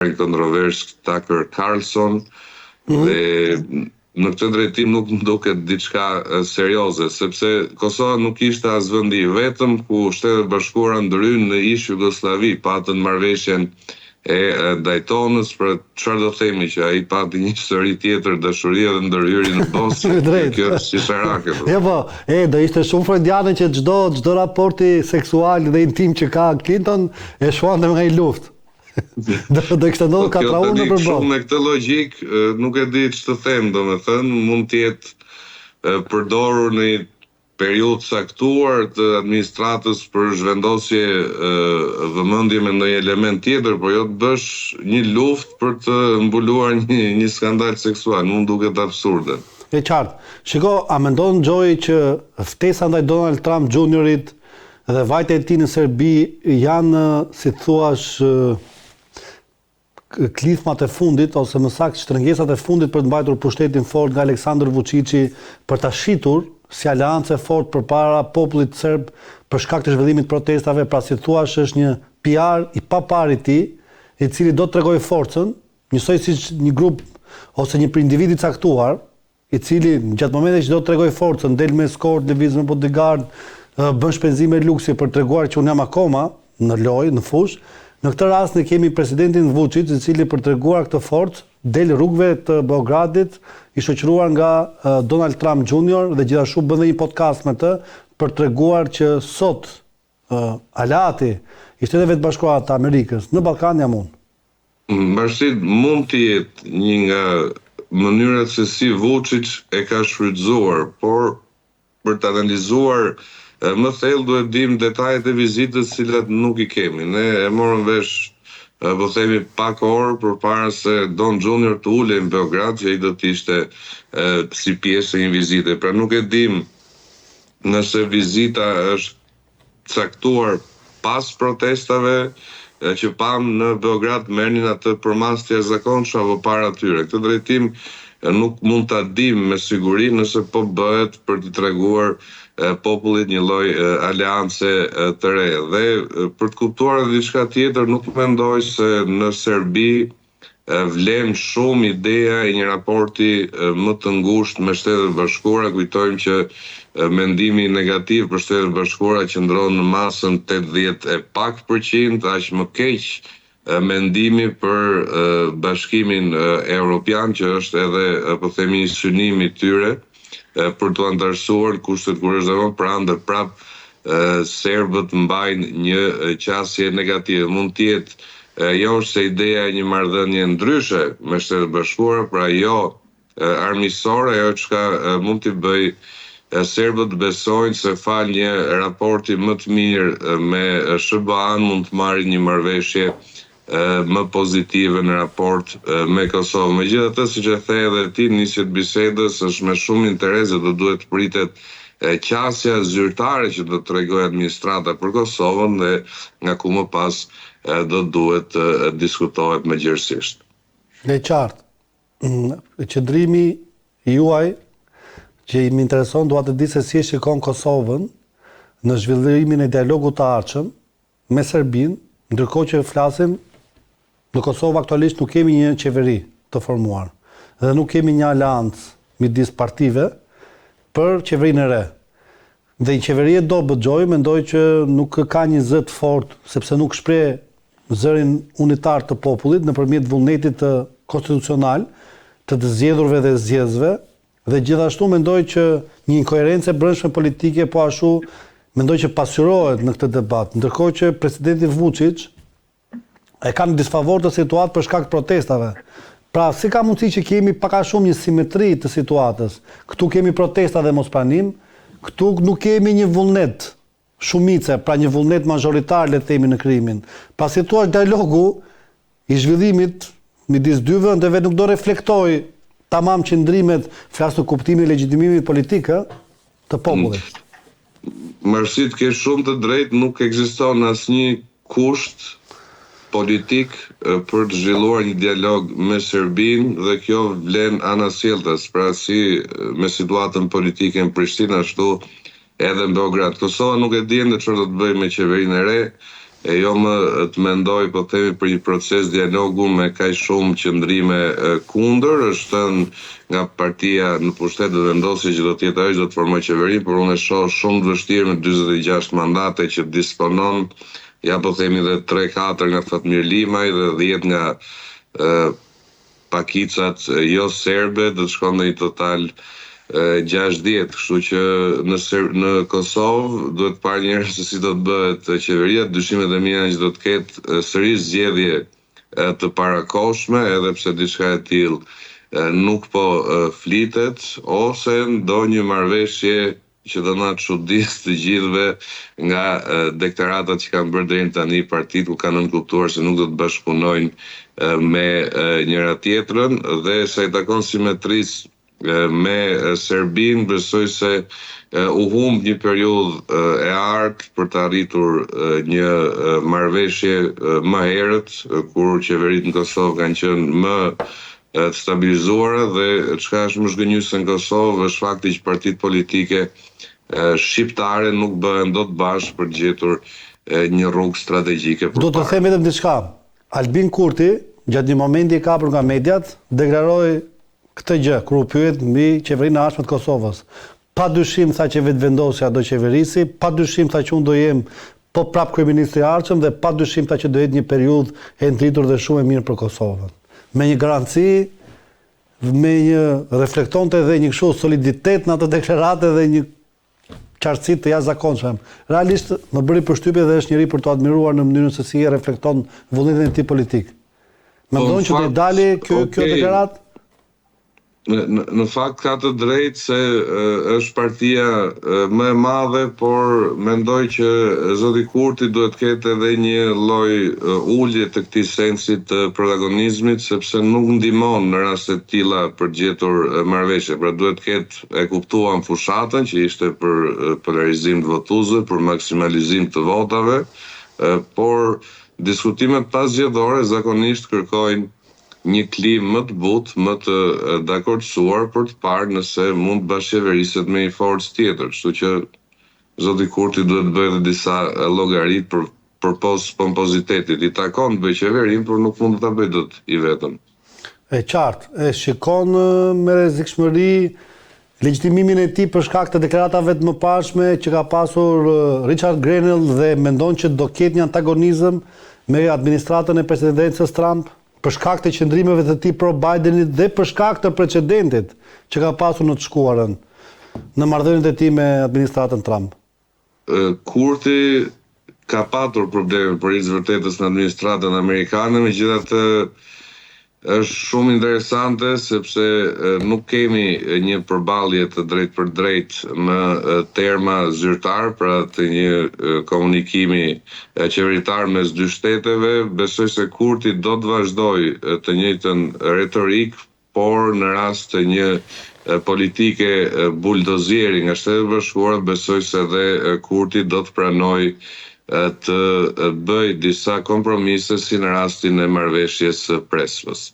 kontrovers Tucker Carlson dhe në këtë drejtim nuk më duket diçka serioze, sepse Kosova nuk ishte as vendi vetëm ku Shtetet Bashkuara ndryn në ish Jugosllavi, patën marrëveshjen e Daytonës, për çfarë do themi që ai pati një histori tjetër, dashuria dhe ndërhyrje në Bosnë. Kjo si Sharake. Do ishte shumë freudiane që çdo raporti seksual dhe intim që ka Clinton e shfuante nga një luftë. Do kishte ndodhur katraunë në përballë. Shumë me këtë logjik, nuk e di ç'të them, domethënë mund të jetë përdorur në një periudhë caktuar të administratës për zhvendosje vëmendje me ndonjë element tjetër, por jo të bësh një luftë për të mbuluar një skandal seksual, nuk duket absurde. E qartë. Shiko, a mendon Gjoj që ftesa ndaj Donald Trump Juniorit dhe vajtja e tij në Serbi janë, si thuaç, klithmat e fundit, ose më saktë shtrëngesat e fundit për të mbajtur pushtetin fort nga Aleksandar Vučići, për ta shitur si aleancë fort përpara popullit serb për shkak të zhvillimit të protestave, pra si thuaç është një PR i papar i tij, i cili do të tregojë forcën, njësoj si një grup ose një individ i caktuar, i cili gjatë momentit që do të tregojë forcën, del me eskort, lëviz me bodyguard, bën shpenzime luksi për treguar që unë jam akoma në lojë, në fushë. Në këtë rast ne kemi presidentin Vučić, i cili për treguar këtë forcë del rrugëve të Beogradit, i shoqëruar nga Donald Trump Jr. dhe gjithashtu bën një podcast me të për treguar që sot aleati i Shteteve të Bashkuara të Amerikës në Ballkan jam unë. Bashkësit mund të jetë një nga mënyrat se si Vučić e ka shfrytzuar, por për të analizuar më thellë duhet dim detajet e vizitës, cilat nuk i kemi. Ne e morëm vesh, po themi, pak orë përpara se Don Junior të ulej në Beograd, që ai do të ishte si pjesë e një vizite. Pra nuk e dim nëse vizita është caktuar pas protestave që pam në Beograd, merrnin atë përmas të jashtëzakonshëm apo para tyre. Këtë drejtim nuk mund ta dim me siguri nëse po bëhet për të treguar popullit një lloj aleance të re. Dhe për të kuptuar edhe diçka tjetër, nuk mendoj se në Serbi vlen shumë ideja e një raporti më të ngushtë me Shtetet Bashkuara. Kujtojmë që mendimi negativ për Shtetet Bashkuara qëndron në masën 80 e pak %, aq më keq mendimi për Bashkimin Evropian, që është edhe, po themi, një synim i tyre për të antarësuar kushtet kur është dhe pranë, prap serbët mbajnë një qasje negative. Mund të jetë jo se ideja e një marrëdhënie ndryshe me Shtetet Bashkuara, pra jo armiqësore, ajo çka mund t'i bëj serbët besojnë se fal një raporti më të mirë me SBA-n mund të marrin një marrëveshje më pozitive në raport me Kosovën. Megjithatë, siç e the edhe ti në nisje të bisedës, është me shumë interes dhe duhet pritet qasja zyrtare që do të tregojë administrata për Kosovën dhe nga ku më pas do duhet diskutohet më gjerësisht. Në qartë, qëndrimi juaj që më intereson, dua të di se si e shikon Kosovën në zhvillimin e dialogut të ardhshëm me Serbinë, ndërkohë që flasim në Kosovë aktualisht nuk kemi një qeveri të formuar dhe nuk kemi një aleancë midis partive për qeverinë e re. Dhe një qeveri e dobët, Gjoj, mendoj që nuk ka një zë të fortë, sepse nuk shpreh zërin unitar të popullit nëpërmjet vullnetit të konstitucional të të zgjedhurve dhe zgjedhësve, dhe gjithashtu mendoj që një inkoherencë brendshme politike po ashtu mendoj që pasqyrohet në këtë debat, ndërkohë që presidenti Vučić e ka në disfavor të situatë për shkak të protestave. Pra, si ka mundësi që kemi pak a shumë një simetri të situatës? Këtu kemi protesta dhe mospranim, këtu nuk kemi një vullnet shumice, pra një vullnet majoritar, le të themi, në krimin. Pra, si thua dialogu i zhvillimit midis dy vendeve nuk do reflektoj tamam qëndrimet, flas në kuptimin e legjitimimit politik të popullit. Marsit, ke shumë të drejtë, nuk ekziston asnjë kusht politik për të zhvilluar një dialog me Serbinë dhe kjo vlen anasjelltas, pra si me situatën politike në Prishtinë ashtu edhe në Beograd. Kosova nuk e di ende çfarë do të bëjë me qeverinë e re, e jo më të mendoj, po themi, për një proces dialogu me kaq shumë qëndrime kundër. Është thënë nga partia në pushtet do vendosë që do të jetë ajo që do të formojë qeveri, por unë e shoh shumë të vështirë me 46 mandate që disponon, ja po themi dhe 3-4 nga Fatmir Limaj dhe 10 nga pakicat jo serbe, do të shkon në një total 60, kështu që në Kosovë duhet parë një herë se si do të bëhet qeveria. Dyshimet e mia që do të ketë sërish zgjedhje të parakohshme, edhe pse diçka e tillë nuk po flitet, ose ndonjë marrëveshje që do na çuditë të gjithëve nga deklaratat që kanë bërë deri tani partitë, ku kanë nënkuptuar se nuk do të bashkëpunojnë me njëra tjetrën, dhe sa i takon simetrisë me Serbinë, besoj se u humb një periudhë e artë për të arritur një marrëveshje më herët, kur qeveritë në Kosovë kanë qenë më të stabilizuara, dhe çka është më zgënjyese në Kosovë është fakti që partitë politike shqiptare nuk bëhen dot bashkë për të gjetur një rrugë strategjike. Do të them vetëm diçka. Albin Kurti, gjatë një momenti i kapur nga mediat, deklaroi këtë gjë, kur u pyet mbi qeverinë e ardhshme të Kosovës. Pa dyshim tha që vetë vendosja do qeverisi, pa dyshim tha që unë do jem po prap kryeministri i ardhshëm, dhe pa dyshim tha që do jetë një periudhë e ndritur dhe shumë e mirë për Kosovën. Me një garanci, me një reflektonte dhe një kështu soliditet në atë deklarate dhe një qartësi të jashtëzakonshme. Realisht më bëri përshtypje dhe është njëri për të admiruar në mënyrën se si e reflekton vullnetin e tij politik. Mendon që do dali kjo deklaratë? Në fakt ka të drejtë se është partia më e madhe, por mendoj që zoti Kurti duhet ketë edhe një lloj ulje të këtij sensi të protagonizmit, sepse nuk ndihmon në raste të tilla për gjetur marrëveshje. Pra duhet ketë, e kuptuam, fushatën që ishte për polarizim të votuesve, për maksimalizim të votave, por diskutimet pasgjedhore zakonisht kërkojnë një klimë më të butë, më të dakordsuar për të parë nëse mund të bashkëqeveriset me një forcë tjetër. Kështu që zoti Kurti duhet të bëjë disa llogaritë për pompozitetit. I takon të bëjë qeverinë, por nuk mund të ta bëjë dot i vetëm. E qartë, e shikon me rrezikshmëri legjitimimin e tij për shkak të deklaratave të mëparshme që ka pasur Richard Grenell, dhe mendon që do ketë një antagonizëm me administratën e presidencës Trump, për shkak të qëndrimeve të tij pro Bidenit dhe për shkak të precedentit që ka pasur në të shkuarën në marrëdhëniet e tij me administratën Trump. Kurti ka patur probleme për i vërtetës në administratën amerikane, megjithatë është shumë interesante sepse nuk kemi një përballje të drejtë për drejtë në terma zyrtar, pra të një komunikimi qeveritar mes dy shteteve. Besoj se Kurti do të vazhdojë të njëjtën retorik, por në rast të një politike buldozieri nga Shtetet e Bashkuara, besoj se edhe Kurti do të pranojë të bëj disa kompromise si në rastin e marrëveshjes së Prespas.